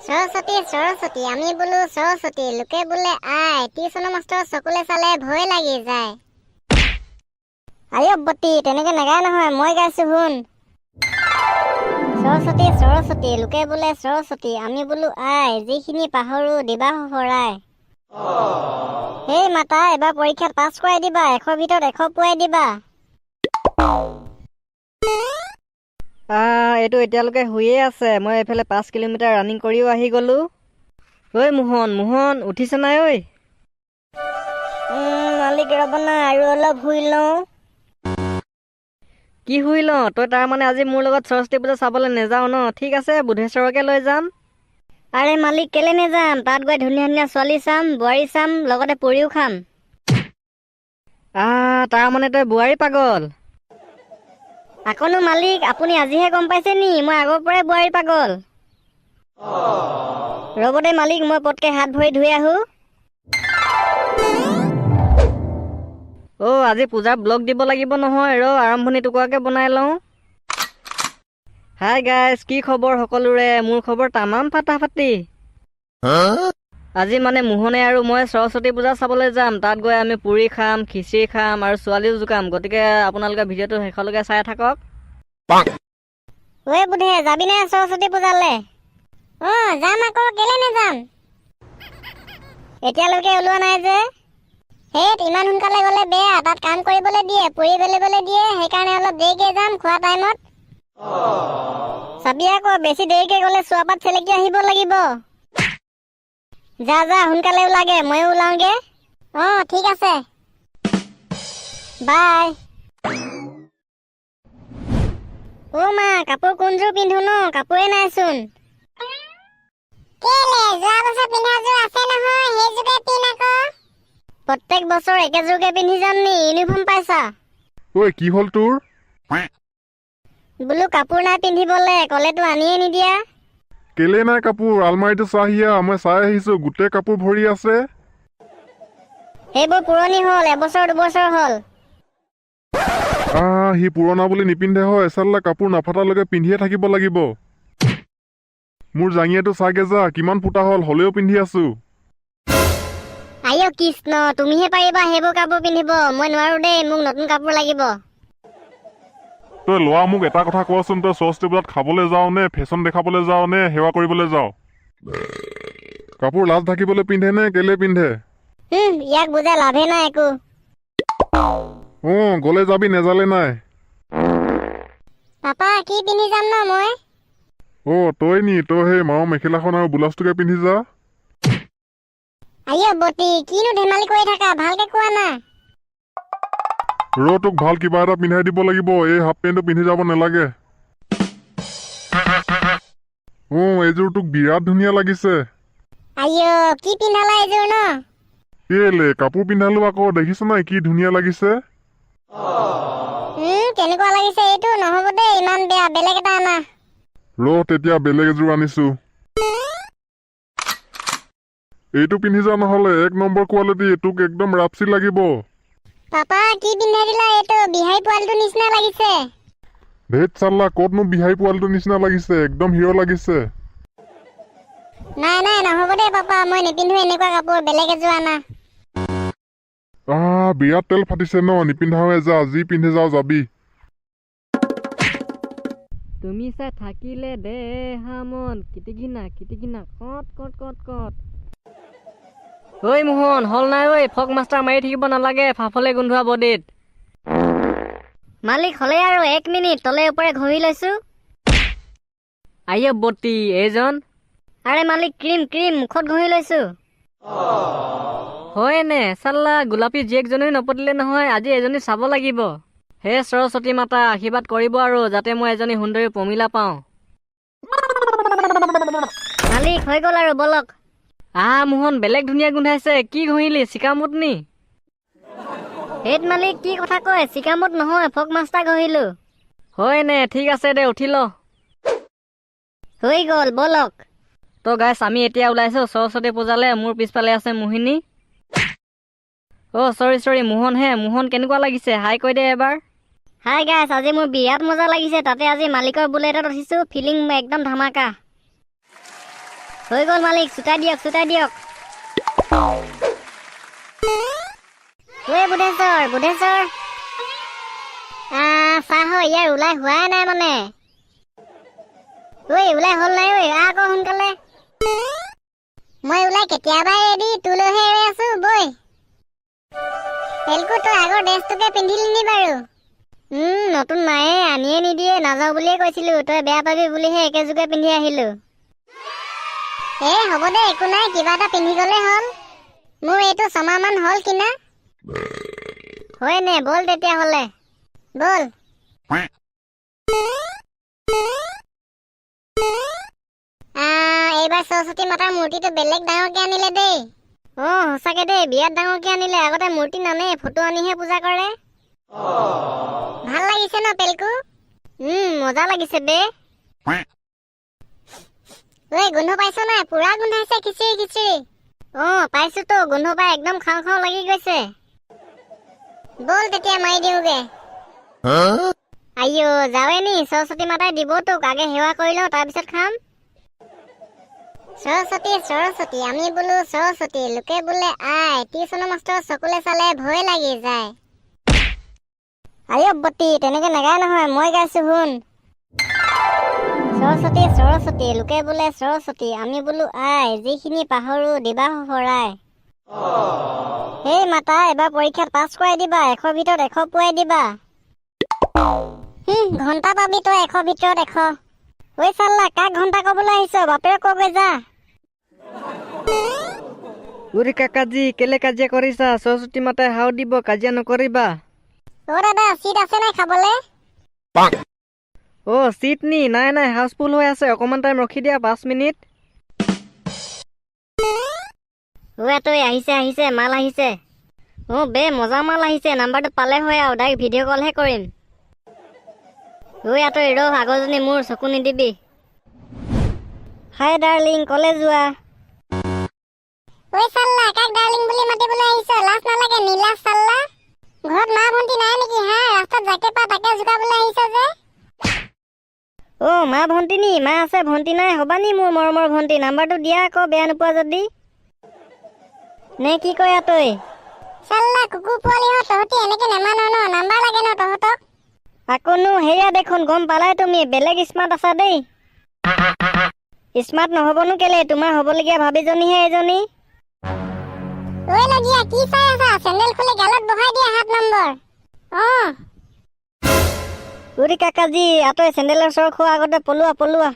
সৰস্বতী সৰস্বতী আমি বোলো সৰস্বতী, লোকে বোলে আই। টিউচনৰ মাষ্টৰ চকুলে চালে ভয় লাগি যায়। আয়বতী তেনেকে নাগায় নহয়, মই গাইছো শুন। সৰস্বতী সৰস্বতী লোকে বোলে সৰস্বতী, আমি বোলো আই। যিখিনি পাহৰো দিবা শৰাই। সেই মাতা, এবাৰ পৰীক্ষাত পাছ কৰাই দিবা। 100 ভিতৰত 100 পোৱাই দিবা। এইটো এতিয়ালৈকে শুয়ে আছে। মই এইফালে 5 কিলোমিটাৰ ৰানিং কৰিও আহি গ'লো। ঐ মোহন, মোহন উঠিছ নাই ঐ? মালিক ৰ'ব না, আৰু অলপ শুই লওঁ। কি শুই লওঁ? তই তাৰমানে আজি মোৰ লগত সৰস্বতী পূজা চাবলৈ নেযাওঁ ন? ঠিক আছে, বুধেশ্বৰকে লৈ যাম। আৰে মালিক কেলে নেযাম? তাত গৈ ধুনীয়া ধুনীয়া ছোৱালী চাম, বোৱাৰী চাম, লগতে পৰিও খাম। তাৰমানে তই বোৱাৰী পাগল? আকনো মালিক, আপুনি আজিহে গম পাইছে নি? মই আগৰ পৰাই বোৱাৰী পাগল। ৰ'ব দে মালিক, মই পটকে হাত ভৰি ধুই আহো। আজি পূজাৰ ব্লগ দিব লাগিব নহয়। আৰম্ভণি টুকুৰাকে বনাই লওঁ। হাই গাইজ, কি খবৰ সকলোৰে? মোৰ খবৰ তামাম ফাটাফাটি। আজি মানে মোহনে আৰু মই সৰস্বতী পূজা চাবলৈ যাম। তাত গৈ আমি পুৰি খাম, খিচিৰি খাম আৰু ছোৱালীও জোকাম। গতিকে আপোনালোকে ভিডিঅ'টো শেষলৈকে চাই থাকক। ঐ বুধে, যাবি নে সৰস্বতী পূজালে? যাম আকৌ, কেলে নেযাম? এতিয়ালৈকে ওলোৱা নাই যে। ইমান সোনকালে গ'লে বেয়া, তাত কাম কৰিবলৈ দিয়ে, পুৰি বেলিবলৈ দিয়ে। সেইকাৰণে অলপ দেৰিকে যাম, খোৱা টাইমত। চাবি আকৌ, বেছি দেৰিকে গ'লে চোৱাপাত চেলেকি আহিব লাগিব। যা যা, সোনকালে ওলাগে, ময়ো ওলাওঁগে। ঠিক আছে, বাই। মা, কাপোৰ কোনযোৰ পিন্ধো ন? কাপোৰে নাইচোন। কেলে? যোৱা বছৰ পিন্ধা যোৰ আছে নহয়, সেইযোৰকে পিন্ধ আকৌ। প্ৰত্যেক বছৰ একেযোৰকে পিন্ধি যাম নি? ইউনিফৰ্ম পাইছা? ঐ কি হ'ল তোৰ? বোলো কাপোৰ নাই পিন্ধিবলে, ক'লেতো আনিয়ে নিদিয়া। কেলে নাই কাপোৰ? আলমাৰিটো চাহিয়া, মই চাই আহিছো, গোটেই কাপোৰ ভৰি আছে। সেইবোৰ পুৰণি হ'ল, এবছৰ দুবছৰ হ'ল। সি পুৰণা বুলি নিপিন্ধে হয়। এচাল্লা কাপোৰ নাফাটালৈকে পিন্ধিয়ে থাকিব লাগিব। মোৰ জাঙিয়াটো চাগে যা, কিমান ফুটা হ'ল, হ'লেও পিন্ধি আছো। আইঅ কৃষ্ণ, তুমিহে পাৰিবা সেইবোৰ কাপোৰ পিন্ধিব। মই নোৱাৰো দেই, মোক নতুন কাপোৰ লাগিব। তই ল'ৰা, মোক এটা কথা কোৱাচোন, তই সৰস্বতী পূজাত খাবলৈ যাও নে, ফেশ্বন দেখাবলৈ যাও নে, সেৱা কৰিবলৈ যাও? কাপোৰ লাজ ঢাকিবলৈ পিন্ধে নে কেলে পিন্ধে? ইয়াক বুজাই লাভে নাই একো। গ'লে যাবি, নেজালে নাই। পাপা, কি পিন্ধি যাম ন মই? তই সেই মাৰৰ মেখেলাখন আৰু ব্লাউজটোকে পিন্ধি যা। আইঅ বতি, কিনো ধেমালি কৰি থাকা, ভালকে কোৱা না। তোক ভাল কিবা এটা পিন্ধাই দিব লাগিব। এই হাফ পেণ্টটো পিন্ধি যাব নালাগে। এইযোৰ তোক বিৰাট ধুনীয়া লাগিছে। আইঅ, কি পিন্ধালা এইযোৰ ন? কেলে? কাপোৰ পিন্ধালো আকৌ, দেখিছ নাই কি ধুনীয়া লাগিছে। কেনেকুৱা লাগিছে এইটো? নহ'ব দেই, ইমান বেয়া, বেলেগ এটা আনা। তেতিয়া বেলেগ এযোৰ আনিছো। এইটো পিন্ধি যা নহলে, 1 নম্বৰ কোৱালিটি, তোক একদম ৰাপচি লাগিব। পাপা, কি পিন্ধাই দিলা এইটো? বিহাৰী পোৱালিটোৰ নিচিনা লাগিছে। ধেৎ চাল্লা, ক'তনো বিহাৰী পোৱালিটোৰ নিচিনা লাগিছে, একদম হিৰ' লাগিছে। নাই নাই, নহ'ব দেই পাপা, মই নিপিন্ধো এনেকুৱা কাপোৰ, বেলেগ এযোৰ আনা। বিৰাট তেল ফাটিছে ন, নিপিন্ধাৱে যা, যি পিন্ধি যাও যাবি। তুমি চাই থাকিলে দেহা মন কিটিকিনা কিটিকিনা কট কট কট কট। ঐ মোহন, হল নাই ঐ? ফক মাষ্টাৰ মাৰি থাকিব নালাগে, ফাফলে গোন্ধোৱা বডিত। মালিক, হ'লে আৰু 1 মিনিট, তলে ওপৰে ঘঁহি লৈছো। আয়বতী, এইজন? আৰে মালিক, ক্ৰীম মুখত ঘঁহি লৈছো। হয় নে? চাল্লা, গোলাপী জীয়েকজনীও নপতিলে নহয়, আজি এজনী চাব লাগিব। হে সৰস্বতী মাতা, আশীৰ্বাদ কৰিব আৰু, যাতে মই এজনী সুন্দৰী পমিলা পাওঁ। মালিক, হৈ গ'ল আৰু, বলক। মোহন, বেলেগ ধুনীয়া গোন্ধাইছে। কি ঘঁহিলি, চিকামুট নি? হেত মালিক, কি কথা কয়? চিকামুট নহয়, ফক মাষ্টাৰ ঘঁহিলো। হয় নে? ঠিক আছে দে, উঠি ল। হৈ গ'ল, বলক। তো গাইছ, আমি এতিয়া ওলাইছো সৰস্বতী পূজালে। মোৰ পিছফালে আছে মোহিনী। চৰি, মোহন হে। মোহন, কেনেকুৱা লাগিছে? হাই কৈ দে এবাৰ। হাই গাইছ, আজি মোৰ বিৰাট মজা লাগিছে। তাতে আজি মালিকৰ বুলেটত উঠিছো, ফিলিং একদম ধামাকা। হৈ গ'ল মালিক, চুটাই দিয়ক চুটাই দিয়ক। ঐ বুধেশ্বৰ চাহ ইয়াৰ ওলাই হোৱাই নাই মানে। ঐ ওলাই হ'ল নাই? ঐ আকৌ সোনকালে। মই ওলাই কেতিয়াবাই ৰেডি, তোলৈহে ৰৈ আছো। বৈ পেলকু, তই আগৰ ড্ৰেছটোকে পিন্ধিলি নি বাৰু? নতুন মায়ে আনিয়ে নিদিয়ে, নাযাওঁ বুলিয়ে কৈছিলো। তই বেয়া পাবি বুলিহে একেযোগে পিন্ধি আহিলো। হ'ব দে, একো নাই, কিবা এটা পিন্ধি গলে হ'ল। মোৰ এইটো 6 মাহ মান হ'ল কিনা। হয় নে? বল তেতিয়াহলে বল। এইবাৰ সৰস্বতী মাতাৰ মূৰ্তিটো বেলেগ ডাঙৰকে আনিলে দেই। সঁচাকে দেই, বিয়াত ডাঙৰকে আনিলে। আগতে মূৰ্তি নানে, ফটো আনিহে পূজা কৰে। ভাল লাগিছে ন পেলকু? মজা লাগিছে বে। ঐ গোন্ধ পাইছ নাই? পুৰা গোন্ধাইছে খিচিৰি। পাইছো তো, গোন্ধ পাই একদম খাওঁ খাওঁ লাগি গৈছে। বল তেতিয়া মাৰি দিওঁগে। আইও যাৱে নি? সৰস্বতী মাতাই দিব তোক, আগে সেৱা কৰি লওঁ, তাৰপিছত খাম। সৰস্বতী আমি বোলো সৰস্বতী, লোকে বোলে আই। টিউচনৰ মাষ্টৰ চকুলে চালে ভয় লাগি যায়। বতি তেনেকে নেগায় নহয়, মই গাইছো শুন। সৰস্বতী লোকে বোলে সৰস্বতী, আমি বোলো আই। যিখিনি পাহৰো দিবা শৰাই। হেই মাতা, এবাৰ পৰীক্ষাত পাছ কৰাই দিবা। 100 ভিতৰত 100 পোৱাই দিবা। ঘন্টা পাবি তই 100 ভিতৰত 100। ঐ চাল্লা, কাক ঘন্টা কবলৈ আহিছ? বাপেৰক কগৈ যা। উৰি কাকাজি, কেলে কাজিয়া কৰিছা? সৰস্বতী মাতাই হাও দিব, কাজিয়া নকৰিবা। দাদা, চিট আছে নাই খাবলে? চিট নি? নাই, হাউচফুল হৈ আছে। অকমান টাইম ৰখি দিয়া, 5 মিনিট। তই আহিছে মাল আহিছে। বে মজা মাল আহিছে। নাম্বাৰটো পালে হয় আৰু ডাইৰেক্ট ভিডিঅ' কলহে কৰিম। তই ৰ, আগৰজনী মোৰ চকু নিদিবি। হাই ডাৰ্লিং, কলে যোৱা? ঐ চাল্লা, কাক ডাৰ্লিং বুলি মাতিবলৈ আহিছ? লাজ নালাগে? নীলাজ চাল্লা। ঘৰত মা ভন্টি নাই নেকি? ৰাস্তাত যাকে পা তাকে জোকাবলৈ আহিছ যে। মা ভন্টি নি? মা আছে, ভন্টি নাই। হবা নি মোৰ মৰমৰ ভন্টি? নাম্বাৰটো দিয়া আকৌ, বেয়া নোপোৱা যদি। নে কি কয় তই? চাল্লা কুকুৰ পোৱালি হয় তহঁতি, এনেকে নেমান ন। নাম্বাৰ লাগে ন তহঁতক? আকৌনো সেয়া দেখোন, গম পালাই তুমি। বেলেগ স্মাৰ্ট আছা দেই। স্মাৰ্ট নহবনো কেলে? তোমাৰ হবলগীয়া ভাবিজনীহে এজনী। লগীয়া কি চাই আছা? চেন্ডেল খুলি গালত বহাই দিয়া 7 নম্বৰ। উৰি কাকাজি, চেন্ডেলৰ চৰ খোৱা আগতে পলোৱা।